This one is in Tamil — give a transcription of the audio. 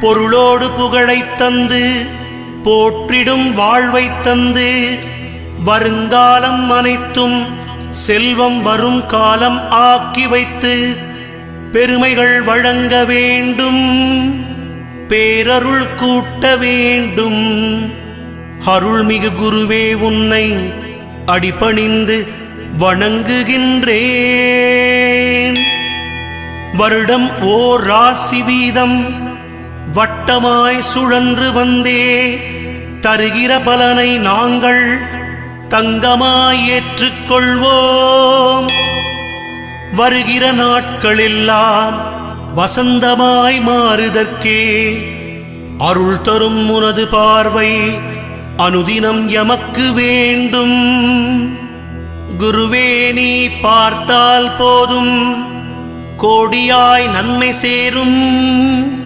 பொருளோடு புகழைத் தந்து போற்றிடும் வாழ்வைத் தந்து வருங்காலம் அனைத்தும் செல்வம் வரும் காலம் ஆக்கி வைத்து பெருமைகள் வழங்க வேண்டும், பேரருள் கூட்ட வேண்டும். அருள்மிகு குருவே உன்னை அடிபணிந்து வணங்குகின்றேன். வருடம் ஓர் ராசி வீதம் வட்டமாய் சுழன்று வந்தே தருகிற பலனை நாங்கள் தங்கமாய் ஏற்றுக்கொள்வோம். வருகிற நாட்களெல்லாம் வசந்தமாய் மாறுதற்கே அருள் தரும் உனது பார்வை அனுதினம் எமக்கு வேண்டும். குருவே நீ பார்த்தால் போதும் கோடியாய் நன்மை சேரும்.